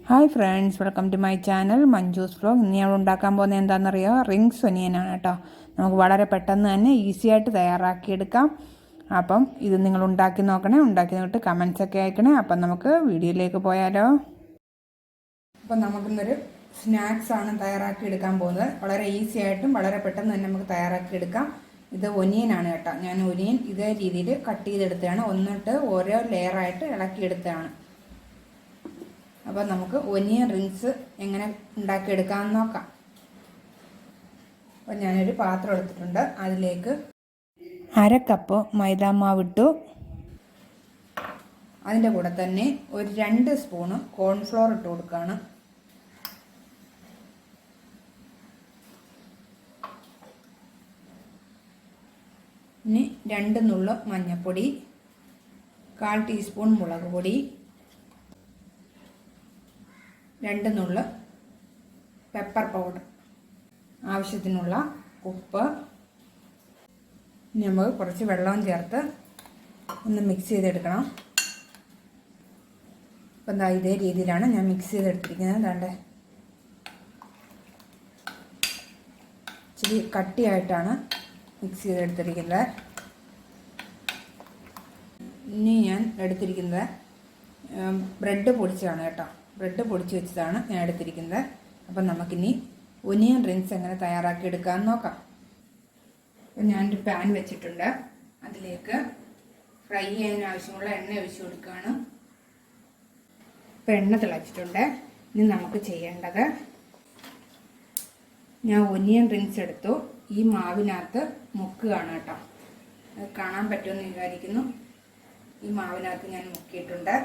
Hi friends, welcome to my channel Manju's vlog. ഇന്ന് ഞങ്ങൾ ഉണ്ടാക്കാൻ പോകുന്നത് എന്താണെന്നറിയോ? റിങ്സ് ഒനിയനാണ് കേട്ടോ. നമുക്ക് വളരെ പെട്ടെന്ന് തന്നെ ഈസി ആയിട്ട് തയ്യാറാക്കിയെടുക്കാം. അപ്പം ഇത് നിങ്ങൾ ഉണ്ടാക്കി നോക്കണേ, ഉണ്ടാക്കി നോക്കിയിട്ട് കമൻസൊക്കെ അയക്കണേ. അപ്പം നമുക്ക് വീഡിയോയിലേക്ക് പോയാലോ. അപ്പം നമുക്കിന്നൊരു സ്നാക്സാണ് തയ്യാറാക്കിയെടുക്കാൻ പോകുന്നത്. വളരെ ഈസി ആയിട്ടും വളരെ പെട്ടെന്ന് തന്നെ നമുക്ക് തയ്യാറാക്കിയെടുക്കാം. ഇത് ഒനിയനാണ് കേട്ടോ. ഞാൻ ഒനിയൻ ഇതേ രീതിയിൽ കട്ട് ചെയ്തെടുത്തതാണ്. ഒന്നിട്ട് ഓരോ ലെയറായിട്ട് ഇളക്കിയെടുത്തതാണ്. അപ്പോൾ നമുക്ക് ഒനിയൻ റിങ്സ് എങ്ങനെ ഉണ്ടാക്കിയെടുക്കാമെന്ന് നോക്കാം. അപ്പോൾ ഞാനൊരു പാത്രം എടുത്തിട്ടുണ്ട്. അതിലേക്ക് 1/2 കപ്പ് മൈദാമാവിട്ടു. അതിൻ്റെ കൂടെ തന്നെ ഒരു 2 സ്പൂണ് കോൺഫ്ലോർ ഇട്ട് കൊടുക്കുകയാണ്. ഇനി 2 നുള്ള് മഞ്ഞൾപ്പൊടി, 1/4 ടീസ്പൂൺ മുളക് പൊടി, 2 നുള്ള് പെപ്പർ പൗഡർ, ആവശ്യത്തിനുള്ള ഉപ്പ്. നമുക്ക് കുറച്ച് വെള്ളവും ചേർത്ത് ഒന്ന് മിക്സ് ചെയ്തെടുക്കണം. അപ്പം എന്താ ഇതേ രീതിയിലാണ് ഞാൻ മിക്സ് ചെയ്തെടുത്തിരിക്കുന്നത്. കണ്ടേ, ഇച്ചിരി കട്ടിയായിട്ടാണ് മിക്സ് ചെയ്തെടുത്തിരിക്കുന്നത്. ഇനി ഞാൻ എടുത്തിരിക്കുന്നത് ബ്രെഡ് പൊടിച്ചതാണ് കേട്ടോ. ബ്രെഡ് പൊടിച്ച് വെച്ചതാണ് ഞാൻ എടുത്തിരിക്കുന്നത്. അപ്പം നമുക്കിനി ഒനിയൻ റിങ്സ് എങ്ങനെ തയ്യാറാക്കി എടുക്കാമെന്ന് നോക്കാം. അപ്പം ഞാനൊരു പാൻ വെച്ചിട്ടുണ്ട്. അതിലേക്ക് ഫ്രൈ ചെയ്യാൻ ആവശ്യമുള്ള എണ്ണ ഒഴിച്ച് കൊടുക്കുകയാണ്. ഇപ്പം എണ്ണ തിളച്ചിട്ടുണ്ട്. ഇനി നമുക്ക് ചെയ്യേണ്ടത്, ഞാൻ ഒനിയൻ റിങ്സ് എടുത്തു. ഈ മാവിനകത്ത് മുക്കുകയാണ് കേട്ടോ. അത് കാണാൻ പറ്റുമെന്ന് വിചാരിക്കുന്നു. ഈ മാവിനകത്ത് ഞാൻ മുക്കിയിട്ടുണ്ട്.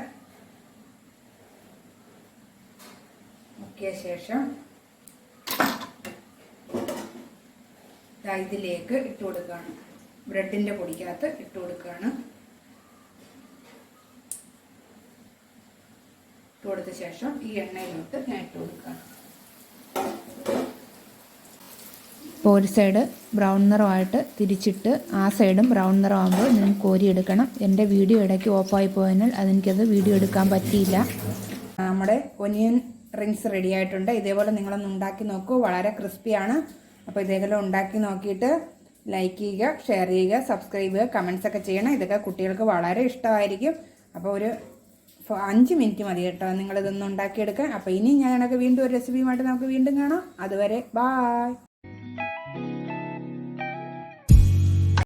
മുക്കിയ ശേഷം ഇതിലേക്ക് ഇട്ട് കൊടുക്കുകയാണ്. ബ്രെഡിൻ്റെ പൊടിക്കകത്ത് ഇട്ട് കൊടുക്കുകയാണ്. ഇട്ട് കൊടുത്ത ശേഷം ഈ എണ്ണയിലോട്ട് ഞാൻ ഇട്ട് കൊടുക്കുകയാണ്. ഇപ്പോൾ ഒരു സൈഡ് ബ്രൗൺ നിറമായിട്ട് തിരിച്ചിട്ട് ആ സൈഡും ബ്രൗൺ നിറമാകുമ്പോൾ ഞാൻ കോരിയെടുക്കണം. എൻ്റെ വീഡിയോ ഇടയ്ക്ക് ഓഫായി പോയതിനാൽ അതെനിക്കത് വീഡിയോ എടുക്കാൻ പറ്റിയില്ല. നമ്മുടെ ഒനിയൻ റിങ്സ് റെഡി ആയിട്ടുണ്ട്. ഇതേപോലെ നിങ്ങളൊന്ന് ഉണ്ടാക്കി നോക്കൂ. വളരെ ക്രിസ്പിയാണ്. അപ്പോൾ ഇതേപോലെ ഉണ്ടാക്കി നോക്കിയിട്ട് ലൈക്ക് ചെയ്യുക, ഷെയർ ചെയ്യുക, സബ്സ്ക്രൈബ് ചെയ്യുക, കമൻസ് ഒക്കെ ചെയ്യണം. ഇതൊക്കെ കുട്ടികൾക്ക് വളരെ ഇഷ്ടമായിരിക്കും. അപ്പോൾ ഒരു 5 മിനിറ്റ് മതി കേട്ടോ നിങ്ങളിതൊന്ന് ഉണ്ടാക്കിയെടുക്കാൻ. അപ്പോൾ ഇനി ഞാനൊക്കെ വീണ്ടും ഒരു റെസിപ്പിയുമായിട്ട് നമുക്ക് വീണ്ടും കാണാം. അതുവരെ ബായ്.